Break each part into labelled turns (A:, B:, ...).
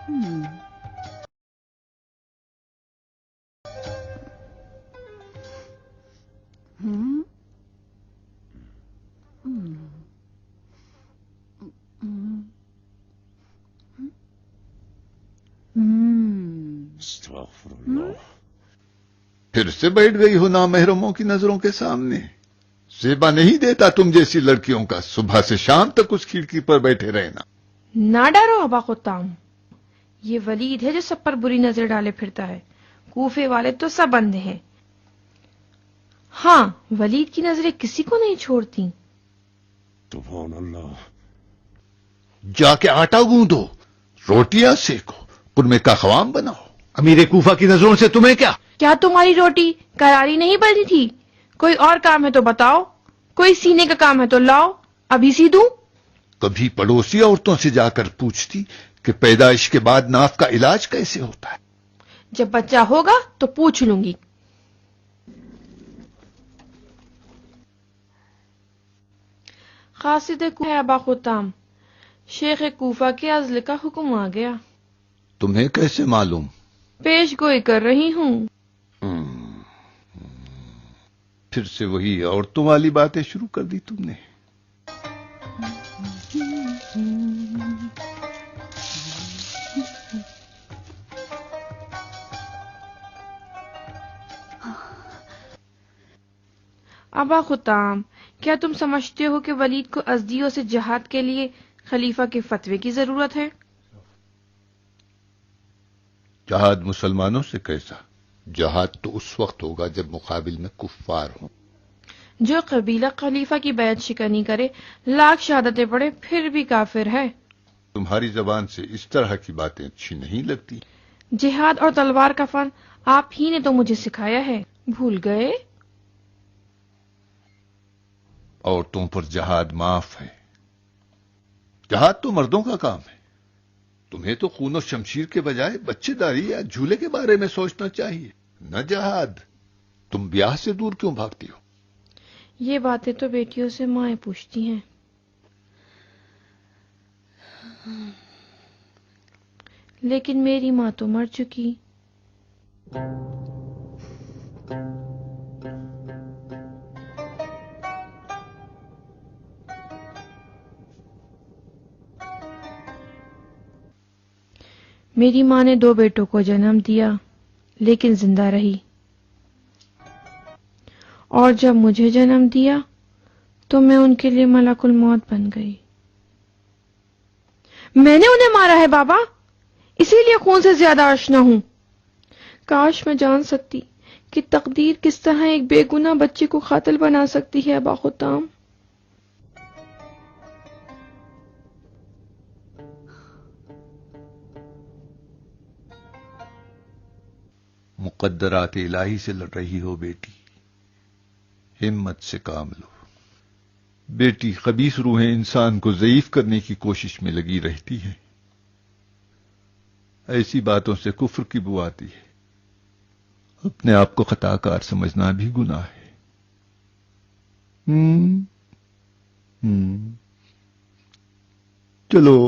A: پھر سے بیٹھ گئی ہو نامحرموں کی نظروں کے سامنے. زیبا نہیں دیتا تم جیسی لڑکیوں کا صبح سے شام تک اس کھڑکی پر بیٹھے رہنا.
B: نہ ڈرو ابا خطام، یہ ولید ہے جو سب پر بری نظر ڈالے پھرتا ہے. کوفے والے تو سب اندھے ہیں. ہاں، ولید کی نظریں کسی کو نہیں چھوڑتی.
C: سبحان اللہ.
A: جا کے آٹا گوندو، روٹیاں سیکو، قرمے کا خوام بناؤ. امیر کوفہ کی نظروں سے تمہیں کیا؟
B: کیا تمہاری روٹی کراری نہیں بنی تھی؟ کوئی اور کام ہے تو بتاؤ، کوئی سینے کا کام ہے تو لاؤ، ابھی سی دوں.
A: کبھی پڑوسی عورتوں سے جا کر پوچھتی کہ پیدائش کے بعد ناف کا علاج کیسے ہوتا ہے.
B: جب بچہ ہوگا تو پوچھ لوں گی. قاصد کوفہ ہے ابا خطام، شیخ کوفہ کے عزل کا حکم آ گیا.
A: تمہیں کیسے معلوم؟
B: پیش گوئی کر رہی ہوں.
A: پھر سے وہی عورتوں والی باتیں شروع کر دی تم نے.
B: ابا خطام، کیا تم سمجھتے ہو کہ ولید کو ازدیوں سے جہاد کے لیے خلیفہ کے فتوے کی ضرورت ہے؟
A: جہاد مسلمانوں سے کیسا؟ جہاد تو اس وقت ہوگا جب مقابل میں کفار ہوں.
B: جو قبیلہ خلیفہ کی بیعت شکنی کرے، لاکھ شہادتیں پڑھے، پھر بھی کافر ہے.
A: تمہاری زبان سے اس طرح کی باتیں اچھی نہیں لگتی.
B: جہاد اور تلوار کا فن آپ ہی نے تو مجھے سکھایا ہے، بھول گئے؟
A: عورتوں پر جہاد معاف ہے. جہاد تو مردوں کا کام ہے. تمہیں تو خون و شمشیر کے بجائے بچے داری یا جھولے کے بارے میں سوچنا چاہیے، نہ جہاد. تم بیاہ سے دور کیوں بھاگتی ہو؟
B: یہ باتیں تو بیٹیوں سے مائیں پوچھتی ہیں. لیکن میری ماں تو مر چکی. میری ماں نے 2 بیٹوں کو جنم دیا لیکن زندہ رہی، اور جب مجھے جنم دیا تو میں ان کے لیے ملک الموت بن گئی. میں نے انہیں مارا ہے بابا، اسی لیے خون سے زیادہ آشنا ہوں. کاش میں جان سکتی کہ تقدیر کس طرح ایک بے گناہ بچے کو قاتل بنا سکتی ہے ابا خطام.
A: مقدرات الہی سے لڑ رہی ہو بیٹی، ہمت سے کام لو. بیٹی، خبیث روحیں انسان کو ضعیف کرنے کی کوشش میں لگی رہتی ہیں. ایسی باتوں سے کفر کی بو آتی ہے. اپنے آپ کو خطا کار سمجھنا بھی گناہ ہے. چلو،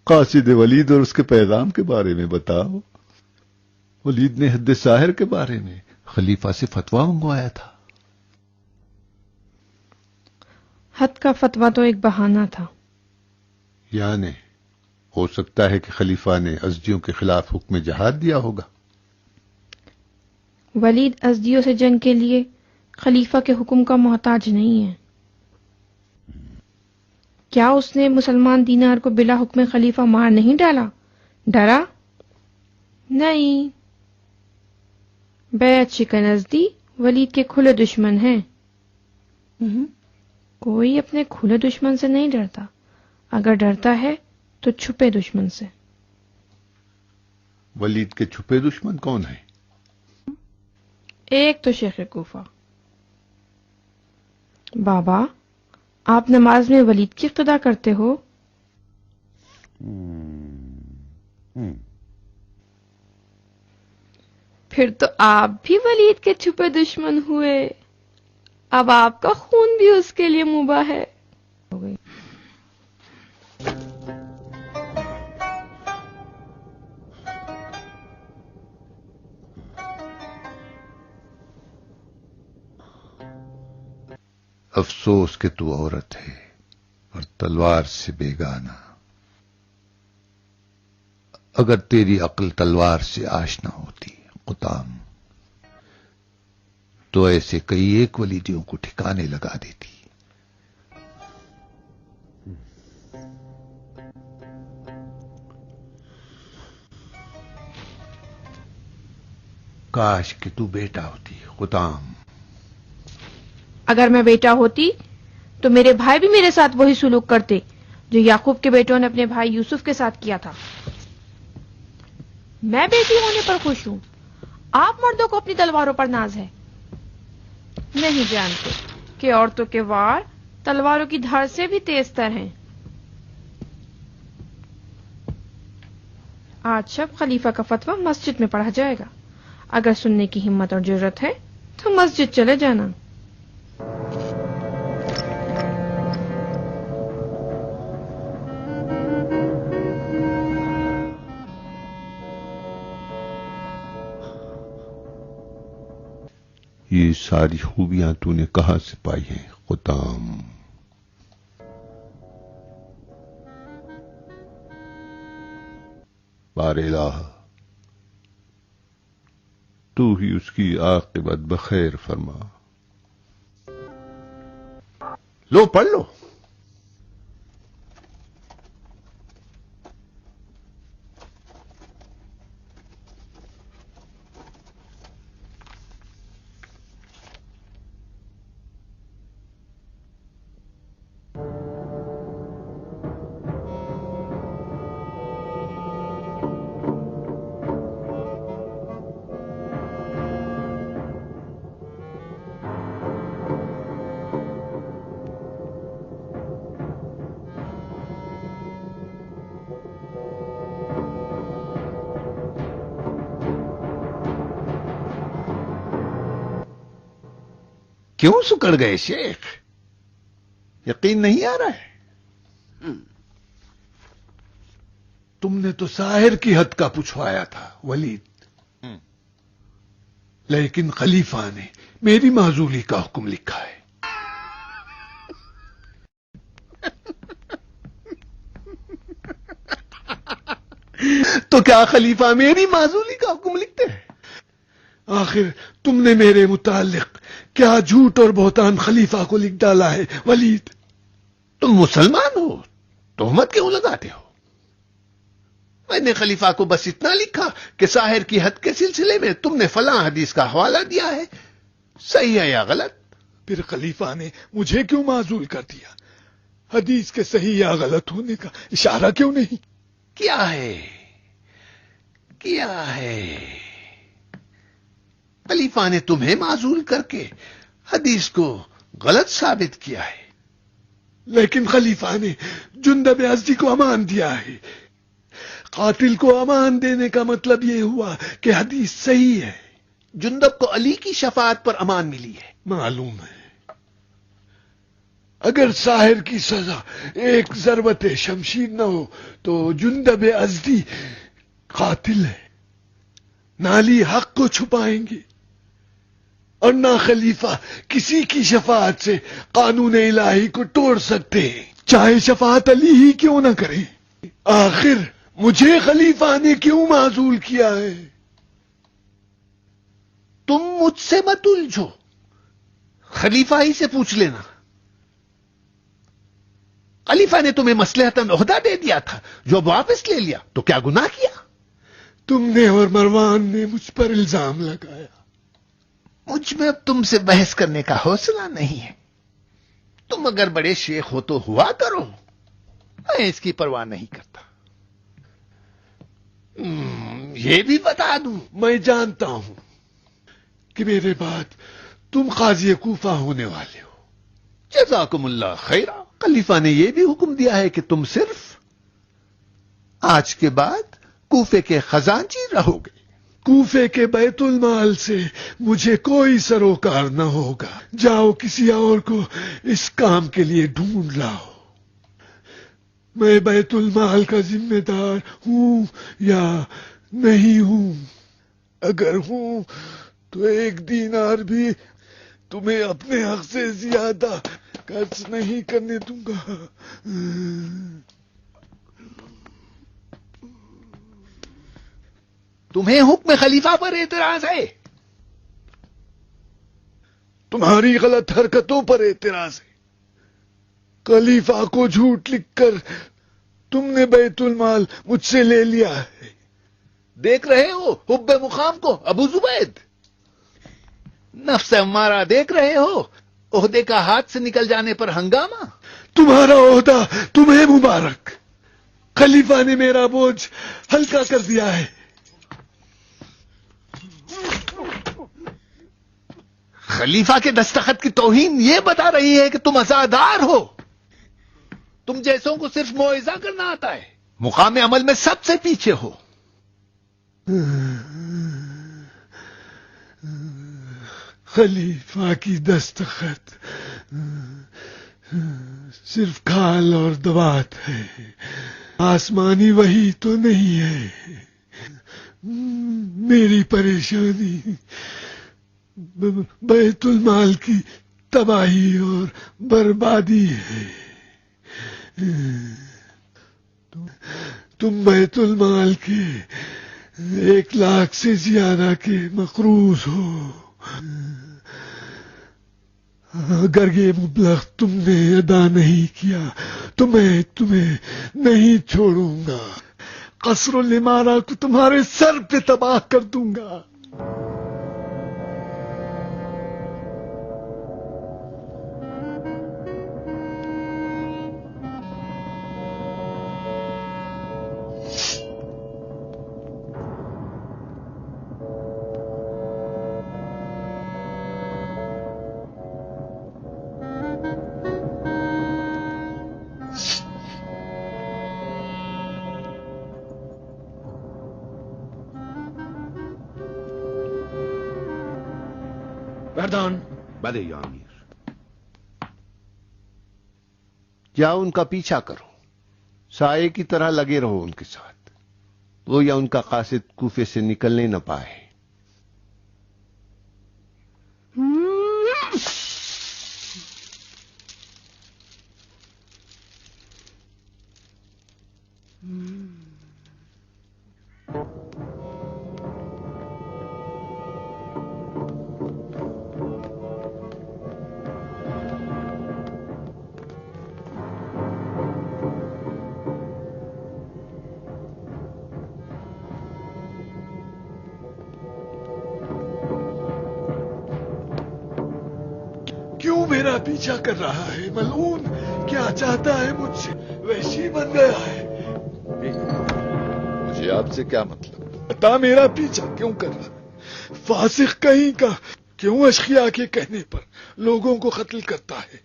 A: قاصد ولید اور اس کے پیغام کے بارے میں بتاؤ. ولید نے حد ساحر کے بارے میں خلیفہ سے فتویٰ منگوایا تھا.
B: حد کا فتویٰ تو ایک بہانہ تھا.
A: یعنی ہو سکتا ہے کہ خلیفہ نے ازدیوں کے خلاف حکم جہاد دیا ہوگا.
B: ولید ازدیوں سے جنگ کے لیے خلیفہ کے حکم کا محتاج نہیں ہے. کیا اس نے مسلمان دینار کو بلا حکم خلیفہ مار نہیں ڈالا؟ ڈرا؟ نہیں. بیعت شکن ازدی ولید کے کھلے دشمن ہیں. کوئی اپنے کھلے دشمن سے نہیں ڈرتا، اگر ڈرتا ہے تو چھپے دشمن سے.
A: ولید کے چھپے دشمن کون ہیں؟
B: ایک تو شیخ کوفہ. بابا، آپ نماز میں ولید کی اقتدا کرتے ہو؟ پھر تو آپ بھی ولید کے چھپے دشمن ہوئے. اب آپ کا خون بھی اس کے لیے مباح ہے.
A: افسوس کہ تو عورت ہے اور تلوار سے بیگانہ. اگر تیری عقل تلوار سے آشنا ہوتی قطام تو ایسے کئی ایک ولیدیوں کو ٹھکانے لگا دیتی. کاش کہ تو بیٹا ہوتی قطام.
B: اگر میں بیٹا ہوتی تو میرے بھائی بھی میرے ساتھ وہی سلوک کرتے جو یعقوب کے بیٹوں نے اپنے بھائی یوسف کے ساتھ کیا تھا. میں بیٹی ہونے پر خوش ہوں. آپ مردوں کو اپنی تلواروں پر ناز ہے. نہیں جانتے کہ عورتوں کے وار تلواروں کی دھار سے بھی تیز تر ہیں. آج شب خلیفہ کا فتویٰ مسجد میں پڑھا جائے گا. اگر سننے کی ہمت اور جرت ہے تو مسجد چلے جانا.
A: یہ ساری خوبیاں تو نے کہاں سے پائی ہیں قطام؟ بار الہ تو ہی اس کی عاقبت بخیر فرما. لو پڑھ لو. کیوں سکڑ گئے شیخ؟ یقین نہیں آ رہا ہے؟ تم نے تو ساحر کی حد کا پوچھوایا تھا ولید، لیکن خلیفہ نے میری معزولی کا حکم لکھا ہے. تو کیا خلیفہ میری معزولی کا حکم لکھتے ہیں؟ آخر تم نے میرے متعلق کیا جھوٹ اور بہتان خلیفہ کو لکھ ڈالا ہے ولید؟ تم مسلمان ہو، تہمت کیوں لگاتے ہو؟ میں نے خلیفہ کو بس اتنا لکھا کہ ساحر کی حد کے سلسلے میں تم نے فلاں حدیث کا حوالہ دیا ہے، صحیح ہے یا غلط؟ پھر خلیفہ نے مجھے کیوں معزول کر دیا؟ حدیث کے صحیح یا غلط ہونے کا اشارہ کیوں نہیں کیا ہے؟ خلیفہ نے تمہیں معزول کر کے حدیث کو غلط ثابت کیا ہے. لیکن خلیفہ نے جندب ازدی کو امان دیا ہے. قاتل کو امان دینے کا مطلب یہ ہوا کہ حدیث صحیح ہے. جندب کو علی کی شفاعت پر امان ملی ہے. معلوم ہے اگر ساحر کی سزا ایک ضربت شمشیر نہ ہو تو جندب ازدی قاتل ہے. نہ علی حق کو چھپائیں گے اور نہ خلیفہ کسی کی شفاعت سے قانون الہی کو توڑ سکتے ہیں، چاہے شفاعت علی ہی کیوں نہ کرے. آخر مجھے خلیفہ نے کیوں معزول کیا ہے؟ تم مجھ سے مت الجھو، خلیفہ ہی سے پوچھ لینا. خلیفہ نے تمہیں مصلحتاً عہدہ دے دیا تھا جو اب واپس لے لیا تو کیا گناہ کیا؟ تم نے اور مروان نے مجھ پر الزام لگایا. مجھ میں اب تم سے بحث کرنے کا حوصلہ نہیں ہے. تم اگر بڑے شیخ ہو تو ہوا کرو، میں اس کی پرواہ نہیں کرتا. یہ بھی بتا دوں، میں جانتا ہوں کہ میرے بعد تم قاضی کوفہ ہونے والے ہو. جزاکم اللہ خیرا. خلیفہ نے یہ بھی حکم دیا ہے کہ تم صرف آج کے بعد کوفے کے خزانچی رہو گے. کوفے کے بیت المال سے مجھے کوئی سروکار نہ ہوگا. جاؤ کسی اور کو اس کام کے لیے ڈھونڈ لاؤ. میں بیت المال کا ذمہ دار ہوں یا نہیں ہوں؟ اگر ہوں تو 1 دینار بھی تمہیں اپنے حق سے زیادہ
D: قرض نہیں کرنے دوں گا.
A: تمہیں حکم خلیفہ پر اعتراض ہے؟
D: تمہاری غلط حرکتوں پر اعتراض ہے. خلیفہ کو جھوٹ لکھ کر تم نے بیت المال مجھ سے لے لیا ہے.
A: دیکھ رہے ہو حب مقام کو ابو زبید؟ نفس امارہ دیکھ رہے ہو عہدے کا ہاتھ سے نکل جانے پر ہنگامہ؟
D: تمہارا عہدہ تمہیں مبارک. خلیفہ نے میرا بوجھ ہلکا کر دیا ہے.
A: خلیفہ کے دستخط کی توہین یہ بتا رہی ہے کہ تم عزادار ہو. تم جیسوں کو صرف موعظہ کرنا آتا ہے، مقام عمل میں سب سے پیچھے ہو.
D: خلیفہ کی دستخط صرف کھال اور دوات ہے، آسمانی وحی تو نہیں ہے. میری پریشانی بیت المال کی تباہی اور بربادی ہے. تم بیت المال کے 1,00,000 سے زیادہ کے مقروض ہو. اگر یہ مبلغ تم نے ادا نہیں کیا تو میں تمہیں نہیں چھوڑوں گا. قصر العمارہ کو تمہارے سر پہ تباہ کر دوں گا.
C: بردان بلے یا امیر.
E: جاؤ ان کا پیچھا کرو، سائے کی طرح لگے رہو ان کے ساتھ، وہ یا ان کا قاصد کوفے سے نکلنے نہ پائے.
D: کیوں میرا پیچھا کر رہا ہے؟ ملعون کیا چاہتا ہے مجھ سے؟ وحشی بن گیا ہے.
A: مجھے آپ سے کیا مطلب؟
D: بتا میرا پیچھا کیوں کر رہا ہے؟ فاسق کہیں کا کیوں اشقیاء کے کہنے پر لوگوں کو قتل کرتا ہے؟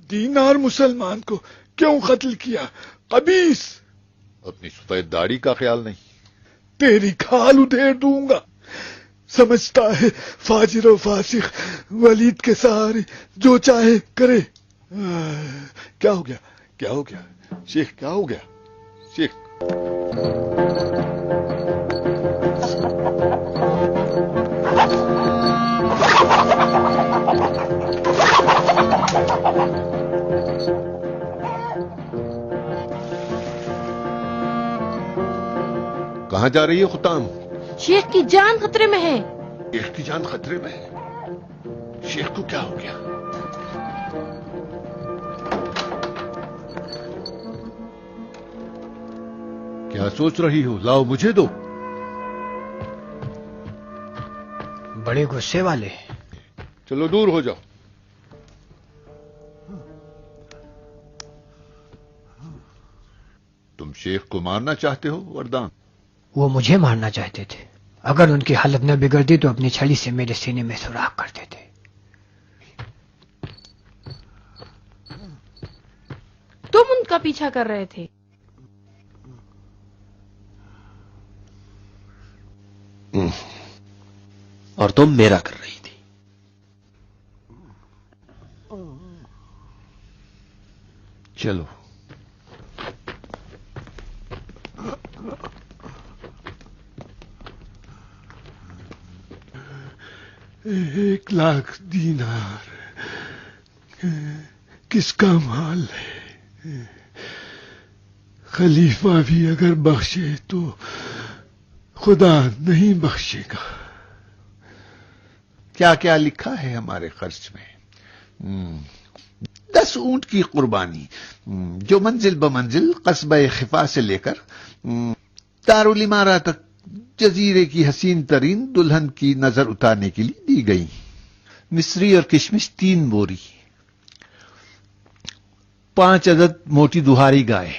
D: دینار مسلمان کو کیوں قتل کیا؟ خبیث.
A: اپنی سفید داڑھی کا خیال نہیں؟
D: تیری کھال ادھیڑ دوں گا. سمجھتا ہے فاجر و فاسق ولید کے سہارے جو چاہے کرے. کیا ہو گیا؟ کیا ہو گیا شیخ؟ کیا ہو گیا شیخ؟
E: کہاں جا رہی ہے خطام؟
B: شیخ کی جان خطرے میں ہے.
A: شیخ کی جان خطرے میں ہے؟ شیخ کو کیا ہو گیا؟ کیا سوچ رہی ہو؟ لاؤ مجھے دو.
F: بڑے غصے والے.
A: چلو دور ہو جاؤ. تم شیخ کو مارنا چاہتے ہو وردان؟
F: وہ مجھے مارنا چاہتے تھے. اگر ان کی حالت نہ بگڑتی تو اپنی چھڑی سے میرے سینے میں سوراخ کر دیتے.
B: تم ان کا پیچھا کر رہے تھے.
G: اور تم میرا کر رہی تھی.
E: چلو.
D: ایک 1,00,000 دینار کس کا مال ہے، خلیفہ بھی اگر بخشے تو خدا نہیں بخشے گا۔
E: کیا کیا لکھا ہے ہمارے خرچ میں؟ 10 اونٹ کی قربانی، جو منزل بمنزل قصبہ خفا سے لے کر دارالامارہ تک جزیرے کی حسین ترین دلہن کی نظر اتارنے کے لیے دی گئی۔ مصری اور کشمش 3 بوری، 5 عدد موٹی دہاری گائے،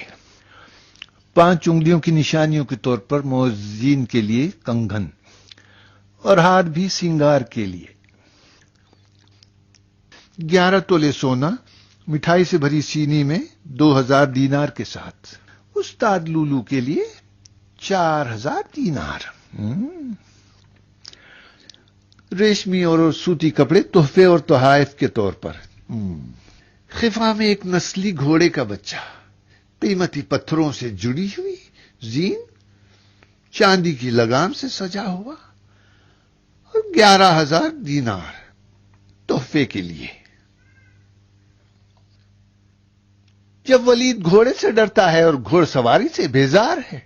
E: 5 انگلیوں کی نشانیوں کے طور پر موذین کے لیے کنگن اور ہاتھ بھی سنگار کے لیے، 11 تولے سونا مٹھائی سے بھری سینی میں 2000 دینار کے ساتھ، استاد لولو کے لیے 4000 دینار، ریشمی اور سوتی کپڑے تحفے اور تحائف کے طور پر، خفا میں ایک نسلی گھوڑے کا بچہ، قیمتی پتھروں سے جڑی ہوئی زین، چاندی کی لگام سے سجا ہوا، اور 11000 دینار تحفے کے لیے۔ جب ولید گھوڑے سے ڈرتا ہے اور گھوڑ سواری سے بیزار ہے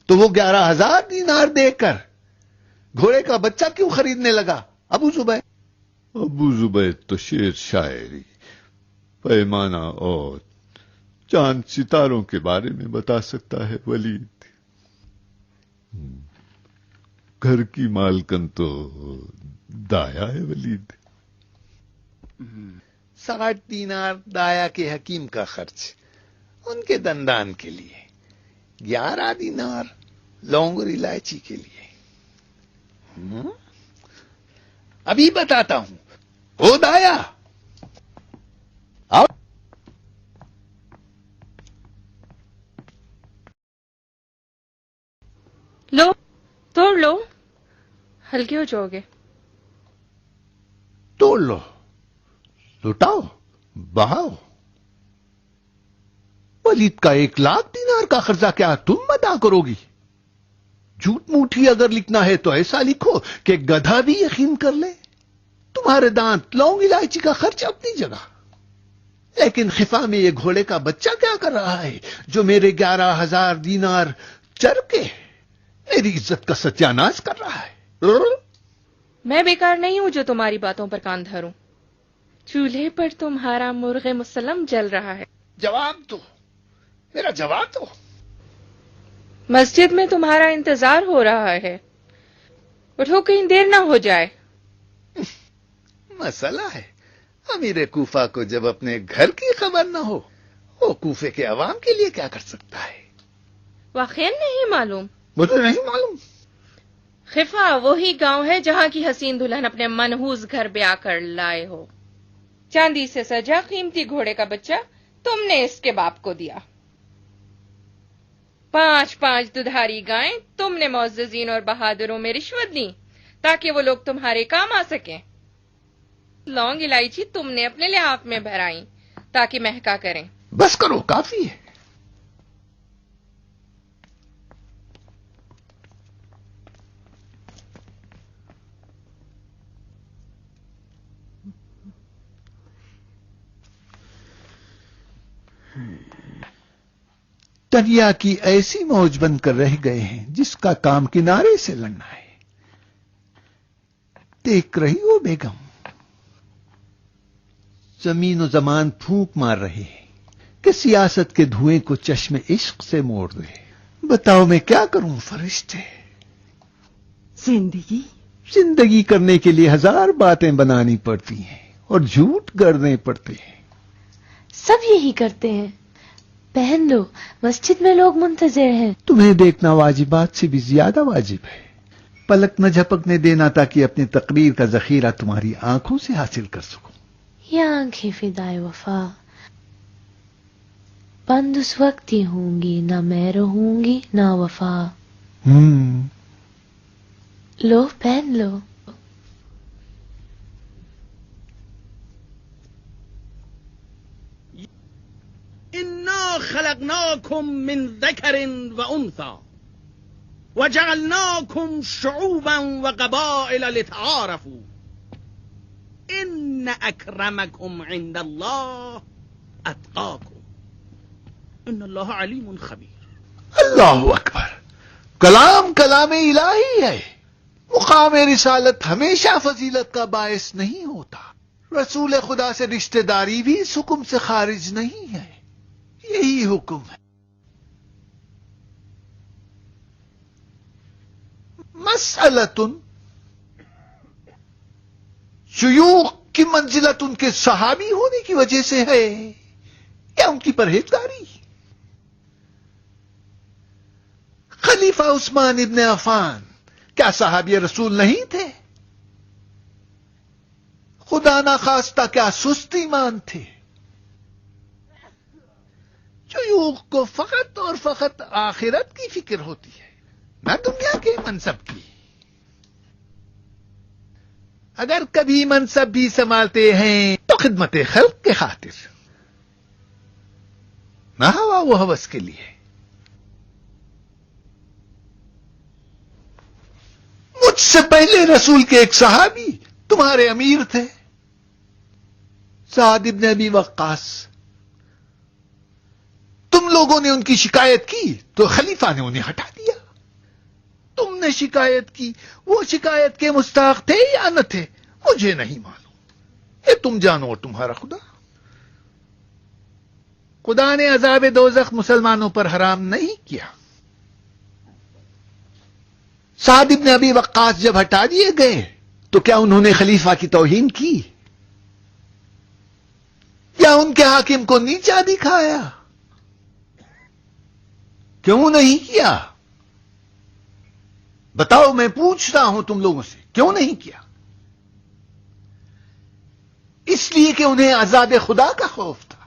E: تو وہ 11000 دینار دے کر گھوڑے کا بچہ کیوں خریدنے لگا؟ ابو زبیر
A: تو شعر شاعری، پیمانہ اور چاند ستاروں کے بارے میں بتا سکتا ہے ولید، گھر کی مالکن تو دایا ہے ولید۔
E: 60 دینار دایا کے حکیم کا خرچ ان کے دندان کے لیے، 11 دینار لونگ اور الائچی کے لیے۔ ابھی بتاتا ہوں، او دایا آؤ۔
B: لو توڑ لو، ہلکے ہو جاؤ گے۔
E: توڑ لو، لٹاؤ، بہاؤ۔ ولید کا 1,00,000 دینار کا خرچہ کیا تم ادا کرو گی؟ جھوٹ موٹھی اگر لکھنا ہے تو ایسا لکھو کہ گدھا بھی یقین کر لے۔ تمہارے دانت، لونگ، الائچی کا خرچ اپنی جگہ، لیکن خفا میں یہ گھوڑے کا بچہ کیا کر رہا ہے جو میرے 11000 دینار چر کے میری عزت کا ستیہ ناش کر رہا ہے؟
B: میں بیکار نہیں ہوں جو تمہاری باتوں پر کان دھروں۔ چولہے پر تمہارا مرغ مسلم جل رہا ہے۔
E: جواب دو، میرا جواب دو۔
B: مسجد میں تمہارا انتظار ہو رہا ہے، اٹھو کہیں دیر نہ ہو جائے۔
E: مسئلہ ہے، امیر کوفہ کو جب اپنے گھر کی خبر نہ ہو، وہ کوفے کے عوام کے لیے کیا کر سکتا ہے؟
B: واقعا نہیں معلوم؟
E: مجھے نہیں معلوم۔
B: خفا وہی گاؤں ہے جہاں کی حسین دلہن اپنے منحوس گھر بیاہ کر لائے ہو۔ چاندی سے سجا قیمتی گھوڑے کا بچہ تم نے اس کے باپ کو دیا۔ 5 ددھاری گائیں تم نے معززین اور بہادروں میں رشوت دی تاکہ وہ لوگ تمہارے کام آ سکیں۔ لونگ الائچی تم نے اپنے لحاف میں بھرائی تاکہ مہکا کریں۔
E: بس کرو، کافی ہے۔ دریا کی ایسی موج بن کر رہ گئے ہیں جس کا کام کنارے سے لڑنا ہے۔ دیکھ رہی ہو بیگم، زمین و زمان پھونک مار رہے ہیں کہ سیاست کے دھوئیں کو چشم عشق سے موڑ دے۔ بتاؤ میں کیا کروں فرشتے؟ زندگی کرنے کے لیے 1000 باتیں بنانی پڑتی ہیں اور جھوٹ گڑنے پڑتے ہیں۔
H: سب یہی کرتے ہیں۔ پہن لو، مسجد میں لوگ منتظر ہیں۔
E: تمہیں دیکھنا واجبات سے بھی زیادہ واجب ہے۔ پلک نہ جھپکنے دینا تاکہ اپنی تقریر کا ذخیرہ تمہاری آنکھوں سے حاصل کر سکوں۔
H: یہ آنکھیں فدائے وفا بند اس وقت ہی ہوں گی، نہ میں رہوں گی نہ وفا۔ لو پہن لو۔
C: انا خلقناکم من ذکر و انثى وجعلناکم شعوبا وقبائل لتعارفوا ان اکرمکم عند اللہ وأتقاكم إن الله عليم خبير.
E: اللہ اکبر. کلام الہی ہے. مقام رسالت ہمیشہ فضیلت کا باعث نہیں ہوتا. رسول خدا سے رشتہ داری بھی اس حکم سے خارج نہیں ہے. یہی حکم ہے. مسئلۃ، شیوخ کی منزلت ان کے صحابی ہونے کی وجہ سے ہے یا ان کی پرہیزگاری؟ خلیفہ عثمان ابن عفان کیا صحابی رسول نہیں تھے؟ خدا نہ خواستہ کیا سست ایمان تھے؟ شیوخ کو فقط اور فقط آخرت کی فکر ہوتی ہے، نہ دنیا کے منصب کی. اگر کبھی منصب بھی سنبھالتے ہیں تو خدمت خلق کے خاطر، نہ ہوا وہ ہوس کے لیے. مجھ سے پہلے رسول کے ایک صحابی تمہارے امیر تھے، سعد ابن ابی وقاص. تم لوگوں نے ان کی شکایت کی تو خلیفہ نے انہیں ہٹا دیا. تم نے شکایت کی، وہ شکایت کے مستحق تھے یا نہ تھے مجھے نہیں معلوم، یہ تم جانو اور تمہارا خدا. خدا نے عذاب دوزخ مسلمانوں پر حرام نہیں کیا. سعد ابن ابی وقاص جب ہٹا دیے گئے تو کیا انہوں نے خلیفہ کی توہین کی یا ان کے حاکم کو نیچا دکھایا؟ کیوں نہیں کیا؟ بتاؤ، میں پوچھ رہا ہوں تم لوگوں سے، کیوں نہیں کیا؟ اس لیے کہ انہیں عذاب خدا کا خوف تھا.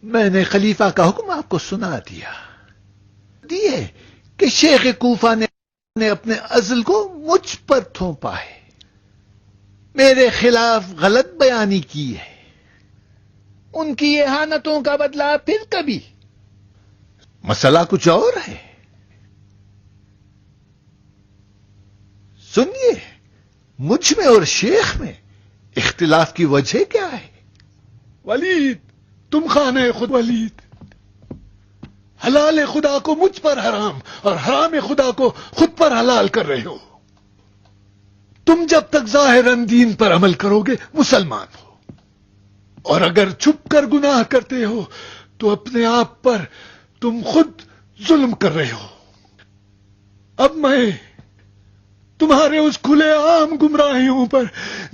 E: میں نے خلیفہ کا حکم آپ کو سنا دیا کہ شیخ کوفہ نے اپنے عزل کو مجھ پر تھوپا ہے، میرے خلاف غلط بیانی کی ہے. ان کی احانتوں کا بدلہ پھر کبھی. مسئلہ کچھ اور ہے. سنیے، مجھ میں اور شیخ میں اختلاف کی وجہ کیا ہے؟
D: ولید، تم خانہ خود ولید، حلال خدا کو مجھ پر حرام اور حرام خدا کو خود پر حلال کر رہے ہو. تم جب تک ظاہراً دین پر عمل کرو گے مسلمان ہو، اور اگر چھپ کر گناہ کرتے ہو تو اپنے آپ پر تم خود ظلم کر رہے ہو. اب میں تمہارے اس کھلے عام گمراہیوں پر،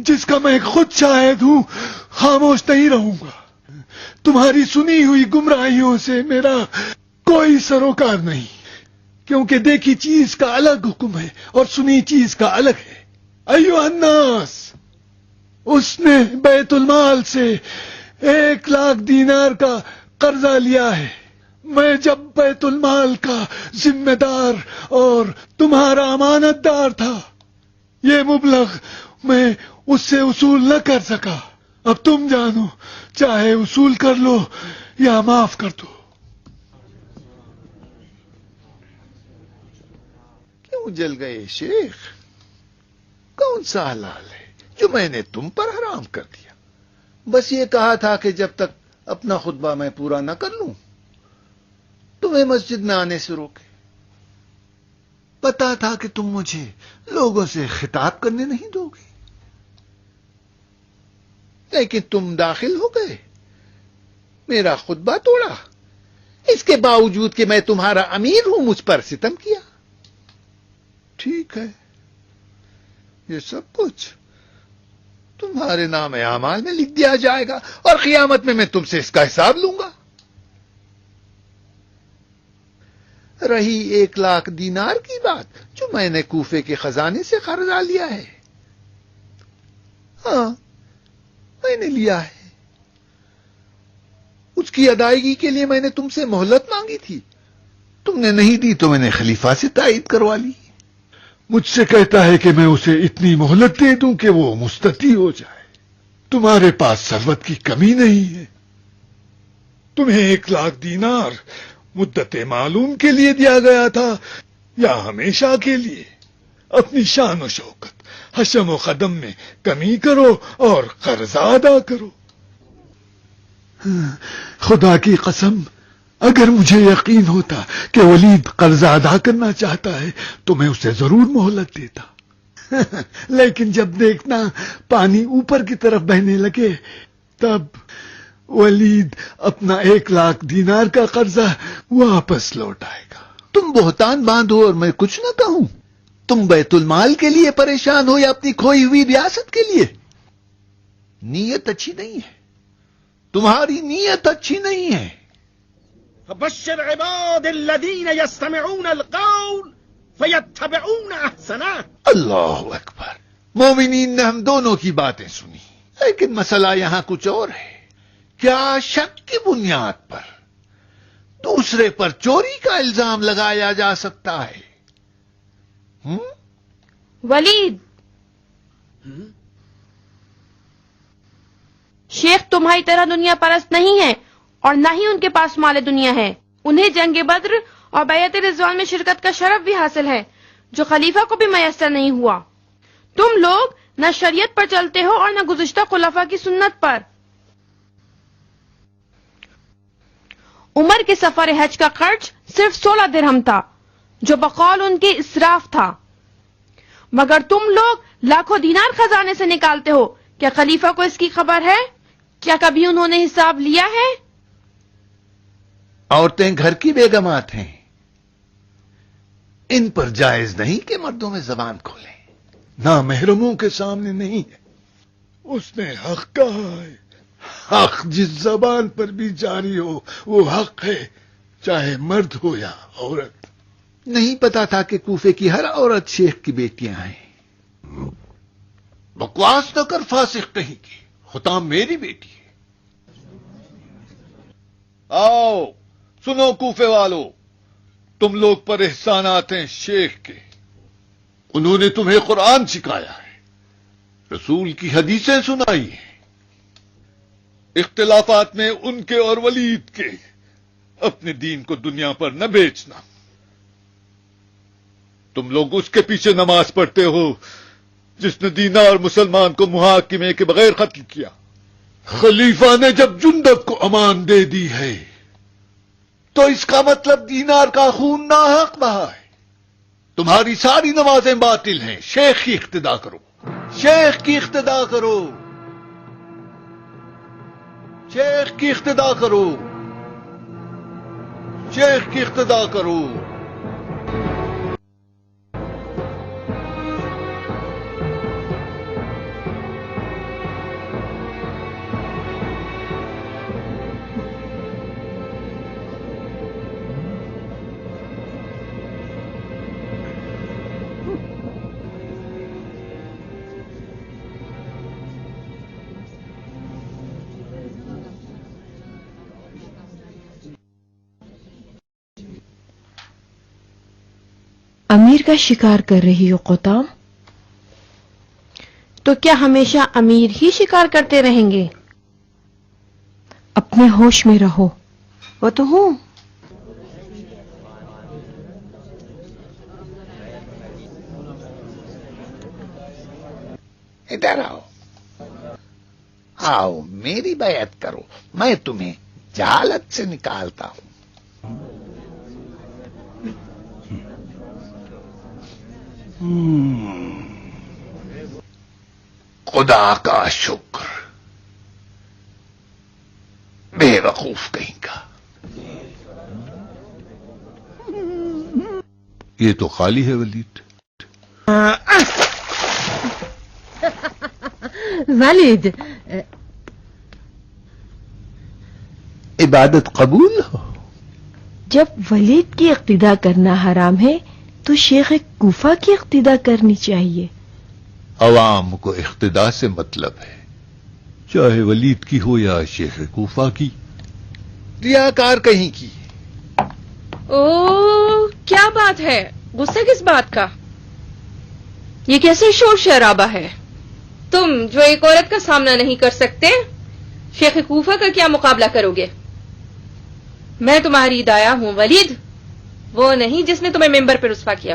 D: جس کا میں خود شاہد ہوں، خاموش نہیں رہوں گا. تمہاری سنی ہوئی گمراہیوں سے میرا کوئی سروکار نہیں، کیونکہ دیکھی چیز کا الگ حکم ہے اور سنی چیز کا الگ ہے. ایھا الناس، اس نے بیت المال سے 1,00,000 دینار کا قرضہ لیا ہے. میں جب بیت المال کا ذمہ دار اور تمہارا امانت دار تھا، یہ مبلغ میں اس سے وصول نہ کر سکا. اب تم جانو، چاہے وصول کر لو یا معاف کر دو.
E: کیوں جل گئے شیخ؟ کون سا حلال ہے جو میں نے تم پر حرام کر دیا؟ بس یہ کہا تھا کہ جب تک اپنا خطبہ میں پورا نہ کر لوں تمہیں مسجد میں آنے سے روکے. پتا تھا کہ تم مجھے لوگوں سے خطاب کرنے نہیں دو گے، لیکن تم داخل ہو گئے، میرا خطبہ توڑا. اس کے باوجود کہ میں تمہارا امیر ہوں مجھ پر ستم کیا. ٹھیک ہے، یہ سب کچھ تمہارے نام اعمال میں لکھ دیا جائے گا اور قیامت میں تم سے اس کا حساب لوں گا. رہی 1,00,000 دینار کی بات جو میں نے کوفے کے خزانے سے قرضہ لیا ہے، ہاں میں نے لیا ہے. اس کی ادائیگی کے لیے میں نے تم سے مہلت مانگی تھی، تم نے نہیں دی تو میں نے خلیفہ سے تائید کروا لی.
D: مجھ سے کہتا ہے کہ میں اسے اتنی مہلت دے دوں کہ وہ مستطیع ہو جائے. تمہارے پاس ثروت کی کمی نہیں ہے. تمہیں 1,00,000 دینار مدت معلوم کے لیے دیا گیا تھا یا ہمیشہ کے لیے؟ اپنی شان و شوکت حشم و قدم میں کمی کرو اور قرض ادا کرو. خدا کی قسم، اگر مجھے یقین ہوتا کہ ولید قرض ادا کرنا چاہتا ہے تو میں اسے ضرور مہلت دیتا. لیکن جب دیکھنا پانی اوپر کی طرف بہنے لگے تب ولید اپنا 1,00,000 دینار کا قرضہ واپس لوٹائے گا.
E: تم بہتان باندھو اور میں کچھ نہ کہوں. تم بیت المال کے لیے پریشان ہو یا اپنی کھوئی ہوئی ریاست کے لیے؟ نیت اچھی نہیں ہے، تمہاری نیت اچھی نہیں ہے.
C: فبشر عباد الذين يستمعون القول فيتبعون احسنه.
E: اللہ اکبر. مومنین نے ہم دونوں کی باتیں سنی، لیکن مسئلہ یہاں کچھ اور ہے. کیا شک کی بنیاد پر دوسرے پر چوری کا الزام لگایا جا سکتا ہے؟
I: ولید، شیخ تمہاری طرح دنیا پرست نہیں ہے اور نہ ہی ان کے پاس مال دنیا ہے. انہیں جنگ بدر اور بیعت رضوان میں شرکت کا شرف بھی حاصل ہے جو خلیفہ کو بھی میسر نہیں ہوا. تم لوگ نہ شریعت پر چلتے ہو اور نہ گزشتہ خلفاء کی سنت پر. عمر کے سفر حج کا خرچ صرف 16 درہم تھا جو بقول ان کے اسراف تھا، مگر تم لوگ لاکھوں دینار خزانے سے نکالتے ہو. کیا خلیفہ کو اس کی خبر ہے؟ کیا کبھی انہوں نے حساب لیا ہے؟
E: عورتیں گھر کی بیگمات ہیں، ان پر جائز نہیں کہ مردوں میں زبان کھولیں.
D: نہ محرموں کے سامنے نہیں ہے. اس نے حق کہا ہے. حق جس زبان پر بھی جاری ہو وہ حق ہے، چاہے مرد ہو یا عورت.
E: نہیں پتا تھا کہ کوفے کی ہر عورت شیخ کی بیٹیاں ہیں. بکواس نہ کر فاسق کہیں کی، حطام میری بیٹی ہے.
A: آؤ سنو کوفے والو، تم لوگ پر احسانات ہیں شیخ کے. انہوں نے تمہیں قرآن سکھایا ہے، رسول کی حدیثیں سنائی ہیں. اختلافات میں ان کے اور ولید کے. اپنے دین کو دنیا پر نہ بیچنا. تم لوگ اس کے پیچھے نماز پڑھتے ہو جس نے دینار مسلمان کو محاکمے کے بغیر قتل کیا. خلیفہ نے جب جندب کو امان دے دی ہے
E: تو اس کا مطلب دینار کا خون ناحق بہا ہے.
A: تمہاری ساری نمازیں باطل ہیں. شیخ کی اقتدا کرو،
E: شیخ کی اقتدا کرو، شیخ کی اقتدا کرو، شیخ کی اقتدا کرو.
I: امیر کا شکار کر رہی ہو قطام؟ تو کیا ہمیشہ امیر ہی شکار کرتے رہیں گے؟ اپنے ہوش میں رہو. وہ تو ہوں.
E: ادھر آؤ، آؤ میری بیعت کرو، میں تمہیں جہالت سے نکالتا ہوں. خدا کا شکر، بے وقوف کہیں کا.
A: یہ تو خالی ہے ولید.
H: والد،
E: عبادت قبول ہو.
I: جب ولید کی اقتدا کرنا حرام ہے تو شیخ کوفہ کی اقتدا کرنی چاہیے.
A: عوام کو اقتدا سے مطلب ہے، چاہے ولید کی ہو یا شیخ کوفہ کی.
E: ریاکار کہیں کی.
B: او کیا بات ہے؟ غصہ کس بات کا؟ یہ کیسے شور شرابہ ہے؟ تم جو ایک عورت کا سامنا نہیں کر سکتے، شیخ کوفہ کا کیا مقابلہ کرو گے؟ میں تمہاری دایا ہوں ولید، وہ نہیں جس نے تمہیں ممبر پہ رسوا کیا.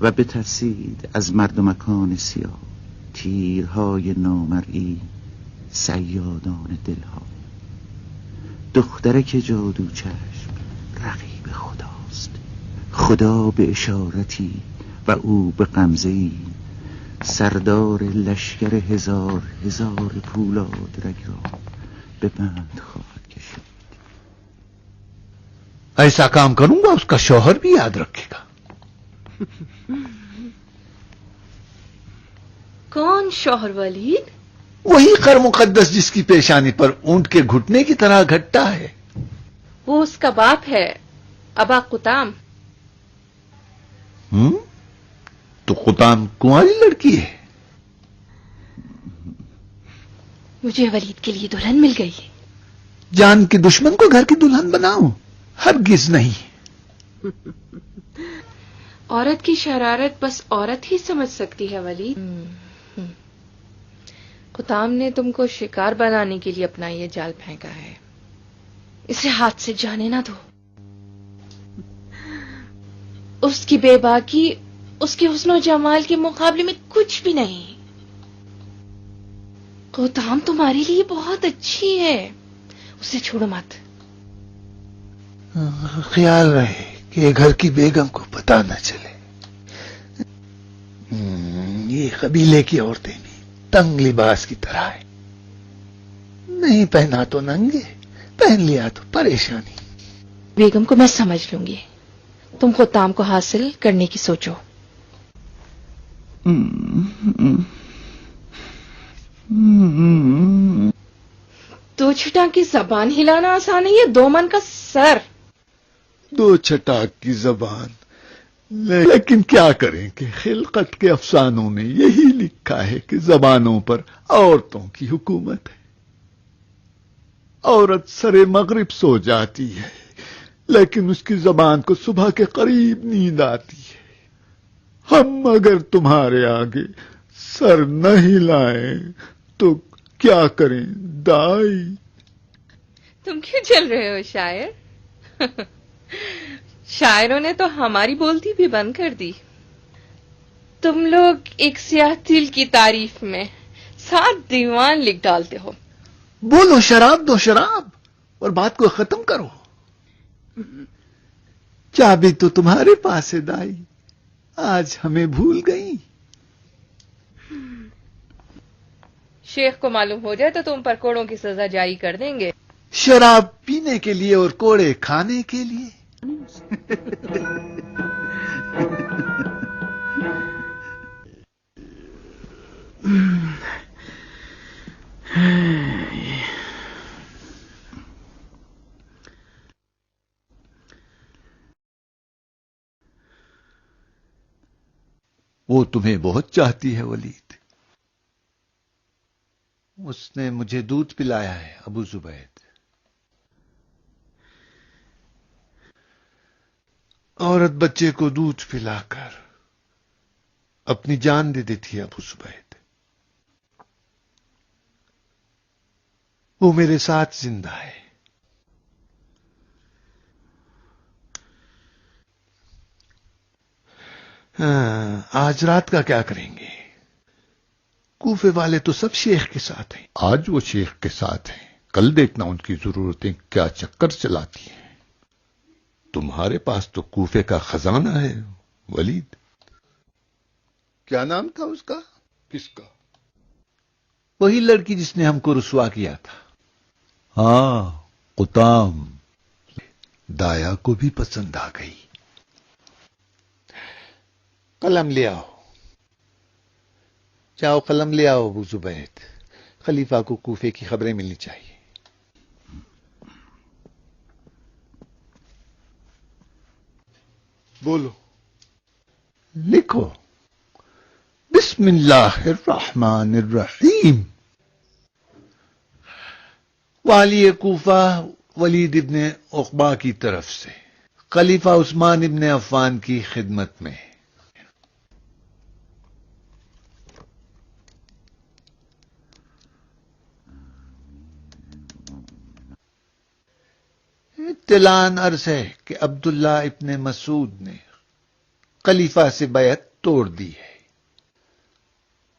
J: و بترسید از مردمکان سیاه تیرهای نامرئی صیادان دلها. دخترک جادو چشم رقیب خداست، خدا به اشارتی و او به غمزه‌ای سردار لشکر هزار هزار پولاد رگ را به بند خواهد کشید.
E: ایسا کام کروں گا اس کا شوہر بھی یاد رکھے گا.
B: کون شوہر ولید؟
E: وہی خر مقدس جس کی پیشانی پر اونٹ کے گھٹنے کی طرح گھٹتا ہے.
B: وہ اس کا باپ ہے، ابا قطام.
E: تو قطام کنواری لڑکی ہے.
B: مجھے ولید کے لیے دلہن مل گئی.
E: جان کے دشمن کو گھر کی دلہن بناؤ؟ ہرگز نہیں.
B: عورت کی شرارت بس عورت ہی سمجھ سکتی ہے ولید. قطام نے تم کو شکار بنانے کے لیے اپنا یہ جال پھینکا ہے، اسے ہاتھ سے جانے نہ دو. اس کی بے باکی اس کے حسن و جمال کے مقابلے میں کچھ بھی نہیں. قطام تمہارے لیے بہت اچھی ہے، اسے چھوڑو مت.
E: خیال رہے کہ گھر کی بیگم کو پتہ نہ چلے. یہ قبیلے کی عورتیں بھی تنگ لباس کی طرح ہے، نہیں پہنا تو ننگے، پہن لیا تو پریشانی.
B: بیگم کو میں سمجھ لوں گی، تم قطام کو حاصل کرنے کی سوچو. دو چھٹا کی زبان ہلانا آسان ہے، دو من کا سر.
D: دو چھٹاک کی زبان، لیکن کیا کریں کہ خلقت کے افسانوں میں یہی لکھا ہے کہ زبانوں پر عورتوں کی حکومت ہے. عورت سرے مغرب سو جاتی ہے لیکن اس کی زبان کو صبح کے قریب نیند آتی ہے. ہم اگر تمہارے آگے سر نہ ہلائیں تو کیا کریں دائی؟
B: تم کیوں چل رہے ہو شاعر؟ شاعروں نے تو ہماری بولتی بھی بند کر دی. تم لوگ ایک سیاہ دل کی تعریف میں 7 دیوان لکھ ڈالتے ہو.
E: بولو شراب دو شراب اور بات کو ختم کرو. چابی تو تمہارے پاس ہے دائی، آج ہمیں بھول گئی.
B: شیخ کو معلوم ہو جائے تو تم پر کوڑوں کی سزا جاری کر دیں گے.
E: شراب پینے کے لیے اور کوڑے کھانے کے لیے. وہ تمہیں بہت چاہتی ہے ولید. اس نے مجھے دودھ پلایا ہے ابو زبید. عورت بچے کو دودھ پلا کر اپنی جان دے دیتی ہے ابو زبید. وہ میرے ساتھ زندہ ہے. آج رات کا کیا کریں گے؟ کوفے والے تو سب شیخ کے ساتھ ہیں.
A: آج وہ شیخ کے ساتھ ہیں، کل دیکھنا ان کی ضرورتیں کیا چکر چلاتی ہیں. تمہارے پاس تو کوفے کا خزانہ ہے ولید. کیا نام تھا اس کا؟
D: کس کا؟
E: وہی لڑکی جس نے ہم کو رسوا کیا تھا.
A: ہاں قطام.
E: دایا کو بھی پسند آ گئی. قلم لے آؤ، جاؤ قلم لے آؤ ابو زبید. خلیفہ کو کوفے کی خبریں ملنی چاہیے.
D: بولو.
E: لکھو. بسم اللہ الرحمن الرحیم. والی کوفہ
A: ولید ابن عقبہ کی طرف سے خلیفہ عثمان ابن عفان کی خدمت میں. اطلاع عرض ہے کہ عبداللہ ابن مسعود نے خلیفہ سے بیعت توڑ دی ہے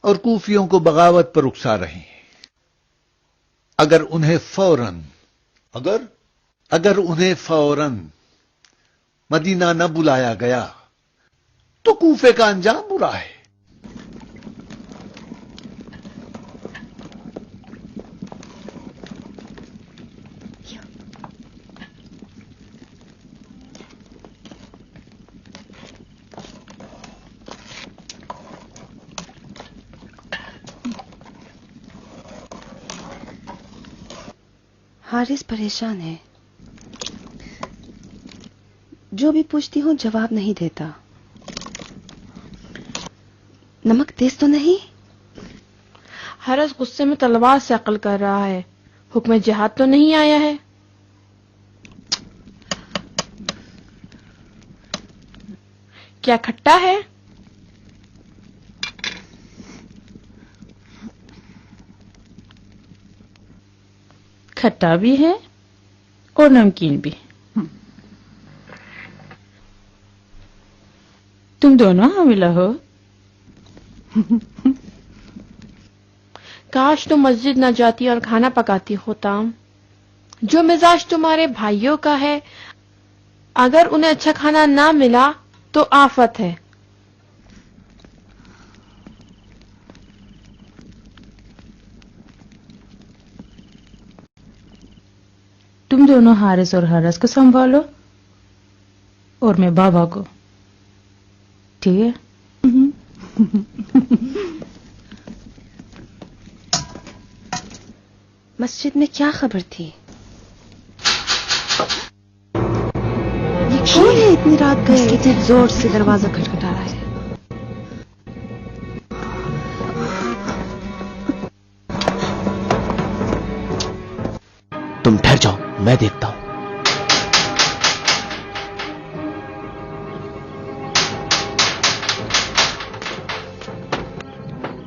A: اور کوفیوں کو بغاوت پر اکسا رہے ہیں. اگر انہیں فوراً مدینہ نہ بلایا گیا تو کوفے کا انجام برا ہے.
K: حارث پریشان ہے. جو بھی پوچھتی ہوں جواب نہیں دیتا. نمک تیز تو نہیں؟
I: حارث غصے میں تلوار سے عقل کر رہا ہے. حکم جہاد تو نہیں آیا ہے. کیا کھٹا ہے؟
L: کھٹا بھی ہے اور نمکین بھی. تم دونوں حاملہ ہو؟
I: کاش تم مسجد نہ جاتی اور کھانا پکاتی ہوتا. جو مزاج تمہارے بھائیوں کا ہے، اگر انہیں اچھا کھانا نہ ملا تو آفت ہے.
L: تم دونوں حارث اور حرس کو سنبھالو اور میں بابا کو. ٹھیک ہے؟
K: مسجد میں کیا خبر تھی؟ یہ کون ہے اتنی رات گئے؟ کتنے زور سے دروازہ کھٹکھٹا رہا ہے.
G: تم ٹھہر جاؤ، میں دیکھتا ہوں.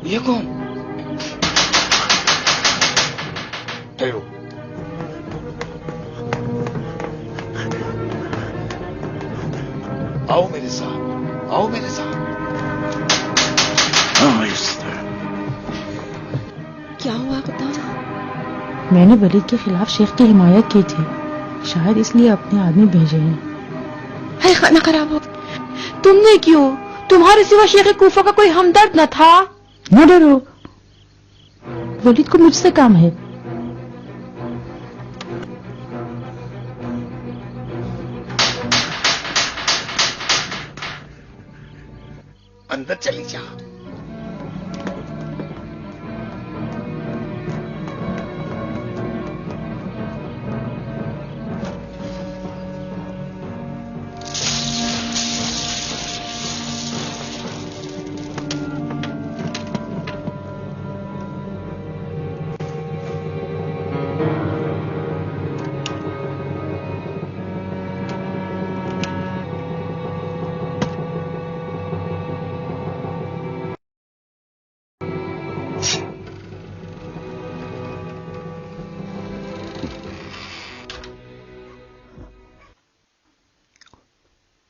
F: یہ کون؟
D: ٹھہرو. آؤ میرے ساتھ، آؤ میرے ساتھ.
K: کیا ہوا بتاؤ؟
L: میں نے ولید کے خلاف شیخ کی حمایت کی تھی، شاید اس لیے اپنے آدمی بھیجے ہیں.
K: ہے کھانا خراب ہو.
I: تم نے کیوں؟ تمہارے سوا شیخ کوفہ کا کوئی ہمدرد نہ تھا؟
L: نہ ڈرو، ولید کو مجھ سے کام ہے.
D: اندر چلی جا.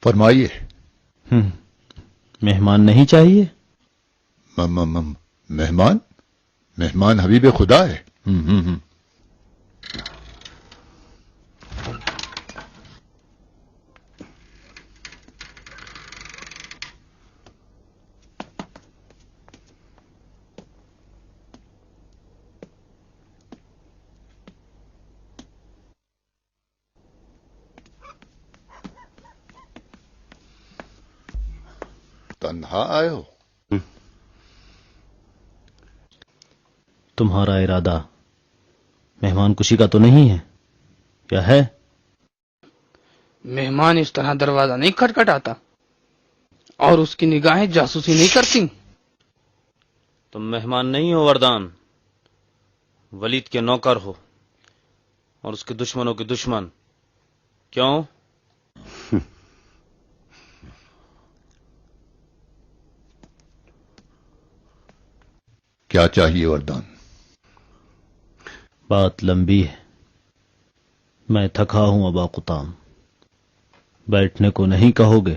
A: فرمائیے.
G: مہمان نہیں چاہیے؟
A: مہمان حبیب خدا ہے. تنہا آئے ہو؟
G: تمہارا ارادہ مہمان کشی کا تو نہیں ہے؟ کیا ہے؟
F: مہمان اس طرح دروازہ نہیں کھٹکھٹاتا اور اس کی نگاہیں جاسوسی نہیں کرتی.
G: تم مہمان نہیں ہو وردان، ولید کے نوکر ہو. اور اس کے دشمنوں کے دشمن. کیوں؟
A: کیا چاہیے وردان؟
G: بات لمبی ہے. میں تھکا ہوں ابا قطام. بیٹھنے کو نہیں کہو گے؟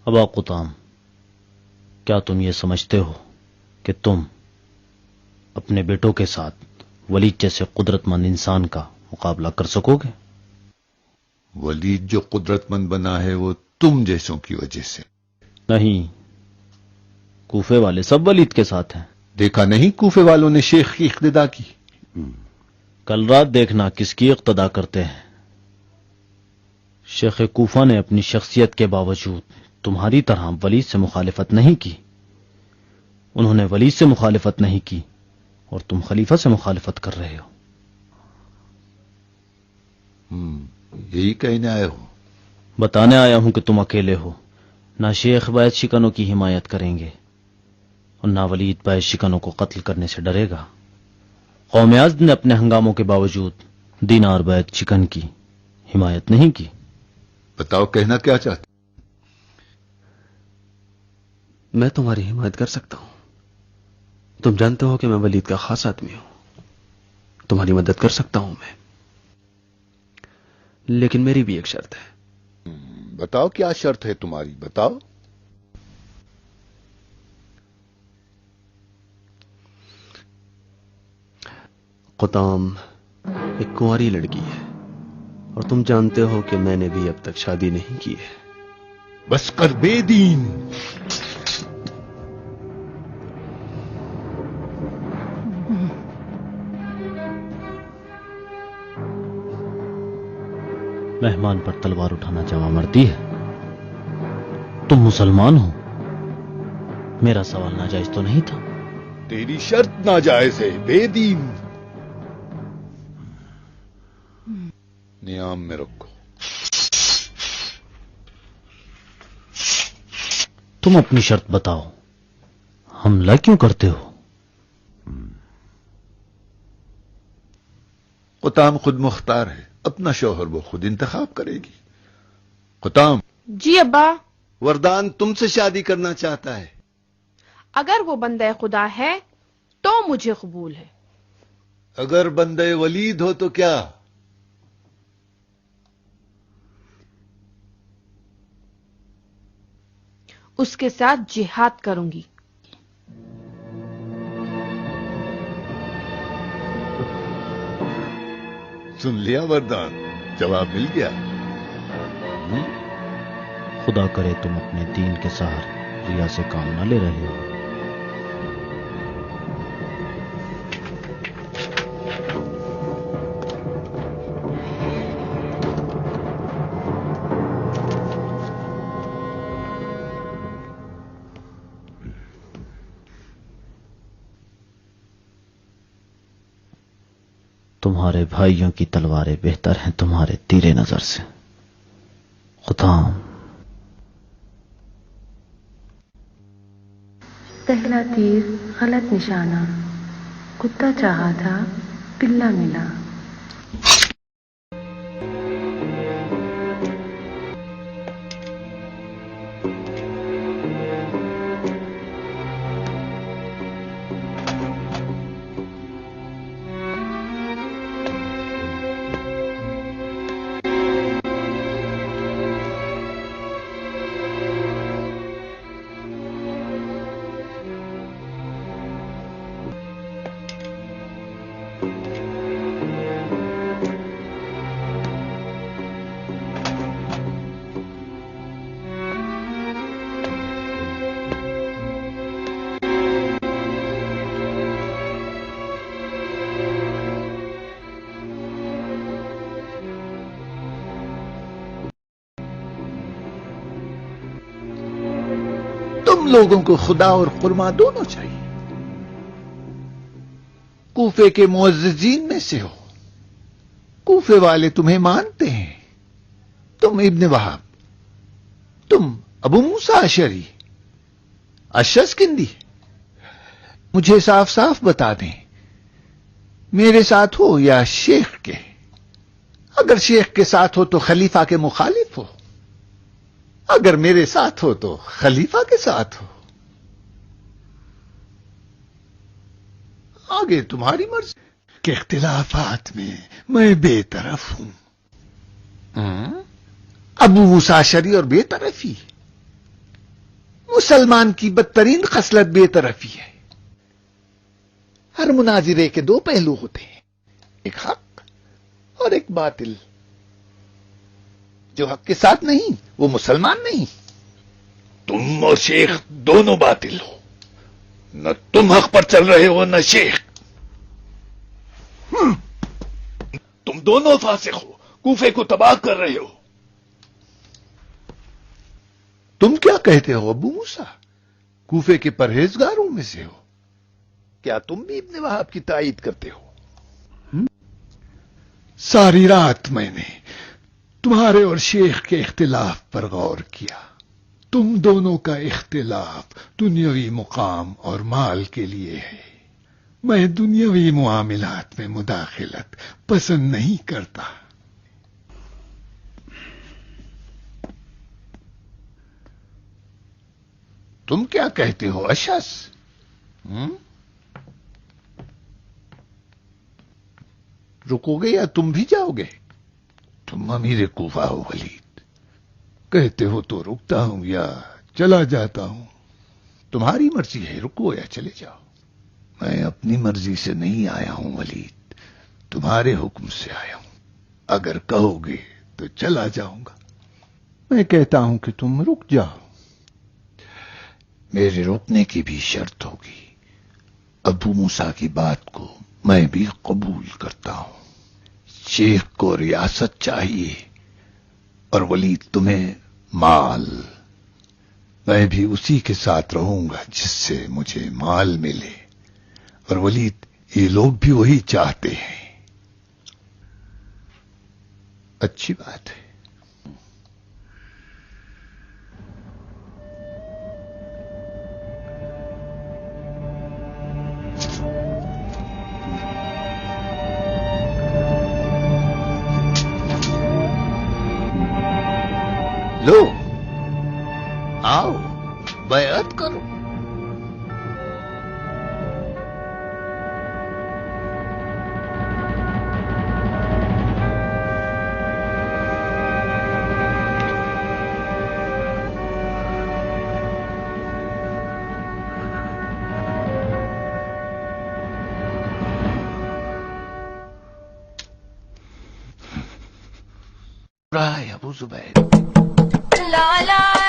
G: ابا قطام، کیا تم یہ سمجھتے ہو کہ تم اپنے بیٹوں کے ساتھ ولید جیسے قدرت مند انسان کا مقابلہ کر سکو گے؟
A: ولید جو قدرت مند بنا ہے وہ تم جیسوں کی وجہ سے.
G: نہیں، کوفے والے سب ولید کے ساتھ ہیں.
A: دیکھا نہیں کوفے والوں نے شیخ کی اقتدا کی؟
G: کل رات دیکھنا کس کی اقتدا کرتے ہیں. شیخ کوفہ نے اپنی شخصیت کے باوجود تمہاری طرح ولید سے مخالفت نہیں کی. انہوں نے ولید سے مخالفت نہیں کی اور تم خلیفہ سے مخالفت کر رہے ہو.
A: یہی کہنے آئے ہو؟
G: بتانے آیا ہوں کہ تم اکیلے ہو. نہ شیخ بیعت شکنوں کی حمایت کریں گے اور نہ ولید بیعت شکنوں کو قتل کرنے سے ڈرے گا. قوم ازد نے اپنے ہنگاموں کے باوجود دینار بیعت شکن کی حمایت نہیں کی.
A: بتاؤ کہنا کیا چاہتے؟
M: میں تمہاری حمایت کر سکتا ہوں. تم جانتے ہو کہ میں ولید کا خاص آدمی ہوں. تمہاری مدد کر سکتا ہوں میں، لیکن میری بھی ایک شرط ہے.
A: بتاؤ کیا شرط ہے تمہاری، بتاؤ.
M: قطام ایک کنواری لڑکی ہے اور تم جانتے ہو کہ میں نے بھی اب تک شادی نہیں کی ہے.
A: بس کر بے دین.
G: مہمان پر تلوار اٹھانا جوان مردی ہے. تم مسلمان ہو. میرا سوال ناجائز تو نہیں تھا.
A: تیری شرط ناجائز ہے، بے دین. نیام میں رکھو.
G: تم اپنی شرط بتاؤ. حملہ کیوں کرتے ہو؟
A: قطام خود مختار ہے. اپنا شوہر وہ خود انتخاب کرے گی. قطام.
I: جی ابا.
E: وردان تم سے شادی کرنا چاہتا ہے.
I: اگر وہ بندہ خدا ہے تو مجھے قبول ہے.
E: اگر بندے ولید ہو تو کیا؟
I: اس کے ساتھ جہاد کروں گی.
A: سن لیا وردان، جواب مل گیا.
G: خدا کرے تم اپنے دین کے سہارے ریا سے کام نہ لے رہے ہو. تمہارے بھائیوں کی تلواریں بہتر ہیں تمہارے تیرے نظر سے. قطام.
H: پہلا تیر غلط نشانہ. کتا چاہا تھا، پلا ملا.
E: تم لوگوں کو خدا اور خرما دونوں چاہیے. کوفے کے معززین میں سے ہو. کوفے والے تمہیں مانتے ہیں. تم ابن وہاب، تم ابو موسیٰ اشعری، اشعث کندی. مجھے صاف صاف بتا دیں، میرے ساتھ ہو یا شیخ کے؟ اگر شیخ کے ساتھ ہو تو خلیفہ کے مخالف ہو، اگر میرے ساتھ ہو تو خلیفہ کے ساتھ ہو. آگے تمہاری مرضی. کہ اختلافات میں بے طرف ہوں. ابو موسیٰ اشعری اور بے طرفی؟ مسلمان کی بدترین خصلت بے طرفی ہے. ہر مناظرے کے دو پہلو ہوتے ہیں، ایک حق اور ایک باطل. جو حق کے ساتھ نہیں وہ مسلمان نہیں. تم اور شیخ دونوں باطل ہو. نہ تم حق پر چل رہے ہو نہ شیخ. تم دونوں فاسق ہو، کوفے کو تباہ کر رہے ہو. تم کیا کہتے ہو ابو موسیٰ؟ کوفے کے پرہیزگاروں میں سے ہو. کیا تم بھی ابن وہاب کی تائید کرتے ہو؟ ساری رات میں نے تمہارے اور شیخ کے اختلاف پر غور کیا. تم دونوں کا اختلاف دنیاوی مقام اور مال کے لیے ہے. میں دنیاوی معاملات میں مداخلت پسند نہیں کرتا. تم کیا کہتے ہو اشعث؟ رکو گے یا تم بھی جاؤ گے؟ تم امیر کوفہ ہو ولید، کہتے ہو تو رکتا ہوں یا چلا جاتا ہوں. تمہاری مرضی ہے، رکو یا چلے جاؤ. میں اپنی مرضی سے نہیں آیا ہوں ولید، تمہارے حکم سے آیا ہوں. اگر کہو گے تو چلا جاؤں گا. میں کہتا ہوں کہ تم رک جاؤ. میرے رکنے کی بھی شرط ہوگی. ابو موسیٰ کی بات کو میں بھی قبول کرتا ہوں. شیخ کو ریاست چاہیے اور ولید تمہیں مال. میں بھی اسی کے ساتھ رہوں گا جس سے مجھے مال ملے. اور ولید یہ لوگ بھی وہی چاہتے ہیں. اچھی بات ہے. لو آؤ بیعت کرو. رائے ابو زبیر.
N: لا لا